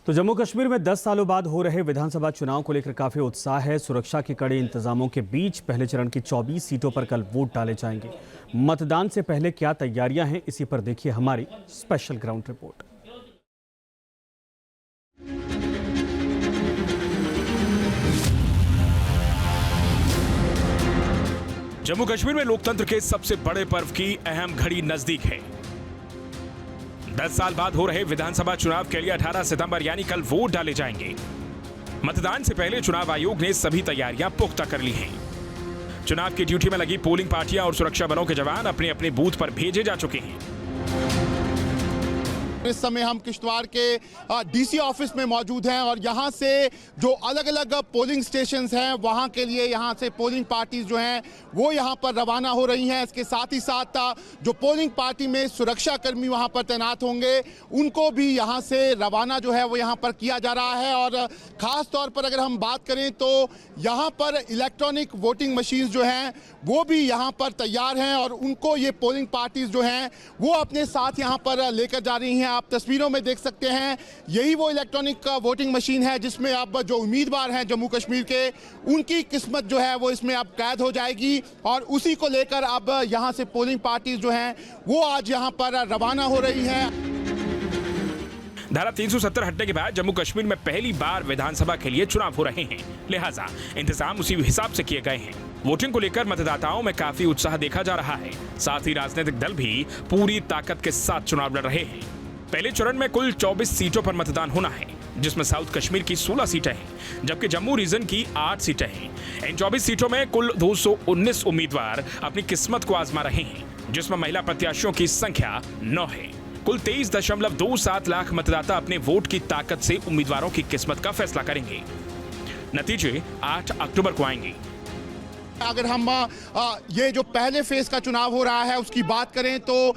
तो जम्मू कश्मीर में 10 सालों बाद हो रहे विधानसभा चुनाव को लेकर काफी उत्साह है। सुरक्षा के कड़े इंतजामों के बीच पहले चरण की 24 सीटों पर कल वोट डाले जाएंगे। मतदान से पहले क्या तैयारियां हैं, इसी पर देखिए हमारी special ground report. Jammu Kashmir में लोकतंत्र के सबसे बड़े पर्व की अहम घड़ी नजदीक है। 10 साल बाद हो रहे विधानसभा चुनाव के लिए 18 सितंबर यानी कल वोट डाले जाएंगे। मतदान से पहले चुनाव आयोग ने सभी तैयारियां पुख्ता कर ली हैं। चुनाव की ड्यूटी में लगी पोलिंग पार्टियां और सुरक्षा बलों के जवान अपने अपने बूथ पर भेजे जा चुके हैं। इस समय हम किश्तवाड़ के डीसी ऑफिस में मौजूद हैं और यहां से जो अलग अलग पोलिंग स्टेशंस हैं वहां के लिए यहां से पोलिंग पार्टीज जो हैं वो यहां पर रवाना हो रही हैं। इसके साथ ही साथ जो पोलिंग पार्टी में सुरक्षा कर्मी वहां पर तैनात होंगे उनको भी यहां से रवाना जो है वो यहां पर किया जा रहा है। और ख़ास तौर पर अगर हम बात करें तो यहां पर इलेक्ट्रॉनिक वोटिंग मशीन्स जो हैं वो भी यहां पर तैयार हैं और उनको ये पोलिंग पार्टीज जो हैं वो अपने साथ यहां पर लेकर जा रही हैं। आप तस्वीरों में देख सकते हैं यही वो इलेक्ट्रॉनिक वोटिंग मशीन है जिसमें अब जो उम्मीदवार हैं जम्मू कश्मीर के उनकी किस्मत जो है वो इसमें अब कैद हो जाएगी और उसी को लेकर अब यहां से पोलिंग पार्टीज जो हैं वो आज यहां पर रवाना हो रही हैं। धारा 370 हटने के बाद जम्मू कश्मीर में पहली बार विधानसभा के लिए चुनाव हो रहे हैं, लिहाजा इंतजाम उसी हिसाब से किए गए हैं। वोटिंग को लेकर मतदाताओं में काफी उत्साह देखा जा रहा है। साथ ही राजनीतिक दल भी पूरी ताकत के साथ चुनाव लड़ रहे हैं। पहले चरण में कुल 24 सीटों पर मतदान होना है, जिसमें साउथ कश्मीर की 16 सीटें हैं, जबकि जम्मू रीजन की 8 सीटें हैं। इन 24 सीटों में कुल 219 उम्मीदवार अपनी किस्मत को आजमा रहे हैं, जिसमें महिला प्रत्याशियों की संख्या 9 है। कुल 23.27 लाख मतदाता अपने वोट की ताकत से उम्मीदवारों की किस्मत का फैसला करेंगे। नतीजे 8 अक्टूबर को आएंगे। अगर हम ये जो पहले फेज का चुनाव हो रहा है उसकी बात करें तो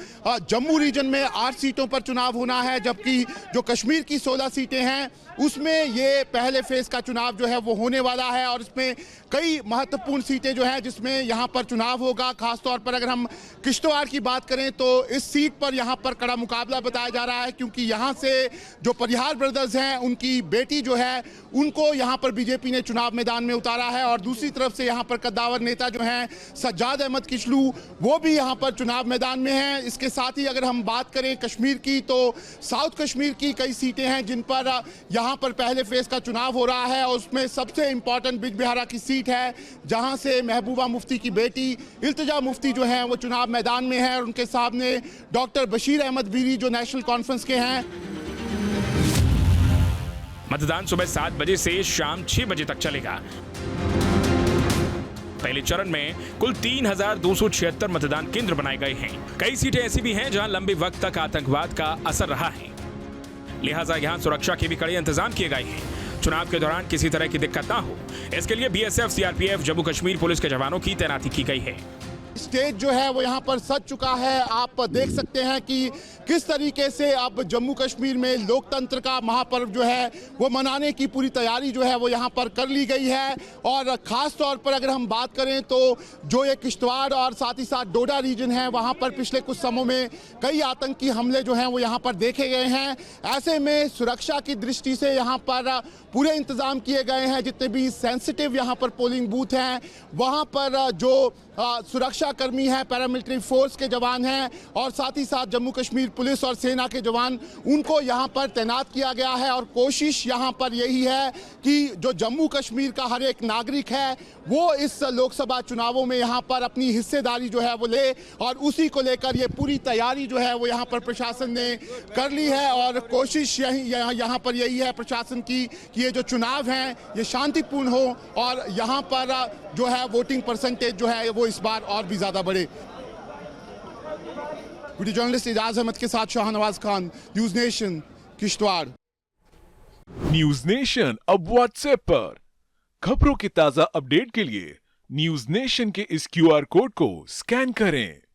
जम्मू रीजन में 8 सीटों पर चुनाव होना है, जबकि जो कश्मीर की 16 सीटें हैं उसमें ये पहले फेज का चुनाव जो है वो होने वाला है और इसमें कई महत्वपूर्ण सीटें जो हैं जिसमें यहाँ पर चुनाव होगा। खासतौर पर अगर हम किश्तवाड़ की बात करें तो इस सीट पर यहाँ पर कड़ा मुकाबला बताया जा रहा है, क्योंकि यहाँ से जो परिहार ब्रदर्स हैं उनकी बेटी जो है उनको यहाँ पर बीजेपी ने चुनाव मैदान में उतारा है और दूसरी तरफ से यहाँ पर कद्दावर नेता जो हैं सज्जाद अहमद किचलू वो भी यहाँ पर चुनाव मैदान में हैं। इसके साथ ही अगर हम बात करें कश्मीर की तो साउथ कश्मीर की कई सीटें हैं जिन पर यहाँ पर पहले फेज का चुनाव हो रहा है और उसमें सबसे इंपॉर्टेंट बिजबिहारा की सीट है जहाँ से महबूबा मुफ्ती की बेटी इल्तिजा मुफ्ती जो है वो चुनाव मैदान में है और उनके सामने डॉक्टर बशीर अहमद बीरी जो नेशनल कॉन्फ्रेंस के हैं। मतदान सुबह 7 बजे से शाम 6 बजे तक चलेगा। पहले चरण में कुल 3,276 मतदान केंद्र बनाए गए हैं। कई सीटें ऐसी भी हैं जहां लंबे वक्त तक आतंकवाद का असर रहा है, लिहाजा यहां सुरक्षा के भी कड़े इंतजाम किए गए हैं। चुनाव के दौरान किसी तरह की दिक्कत ना हो, इसके लिए BSF, CRPF, Jammu Kashmir police के जवानों की तैनाती की गई है। स्टेज जो है वो यहाँ पर सज चुका है। आप देख सकते हैं कि किस तरीके से अब जम्मू कश्मीर में लोकतंत्र का महापर्व जो है वो मनाने की पूरी तैयारी जो है वो यहाँ पर कर ली गई है। और ख़ास तौर पर अगर हम बात करें तो जो ये किश्तवाड़ और साथ ही साथ डोडा रीजन है वहाँ पर पिछले कुछ समय में कई आतंकी हमले जो हैं वो यहाँ पर देखे गए हैं। ऐसे में सुरक्षा की दृष्टि से यहाँ पर पूरे इंतज़ाम किए गए हैं। जितने भी सेंसिटिव यहाँ पर पोलिंग बूथ हैं वहाँ पर जो सुरक्षा कर्मी हैं, पैरामिलिट्री फोर्स के जवान हैं और साथ ही साथ जम्मू कश्मीर पुलिस और सेना के जवान उनको यहाँ पर तैनात किया गया है। और कोशिश यहाँ पर यही है कि जो जम्मू कश्मीर का हर एक नागरिक है वो इस लोकसभा चुनावों में यहाँ पर अपनी हिस्सेदारी जो है वो ले और उसी को लेकर ये पूरी तैयारी जो है वो यहाँ पर प्रशासन ने कर ली है। और कोशिश यहाँ पर यही है प्रशासन की कि ये जो चुनाव हैं ये शांतिपूर्ण हो और यहाँ पर जो है वोटिंग परसेंटेज जो है वो इस बार और भी ज्यादा बढ़े। वीडियो जर्नलिस्ट इजाज अहमद के साथ Shahnawaz Khan, news nation, Kishtwar. News nation अब व्हाट्सएप पर खबरों की ताजा अपडेट के लिए न्यूज नेशन के इस क्यूआर कोड को स्कैन करें।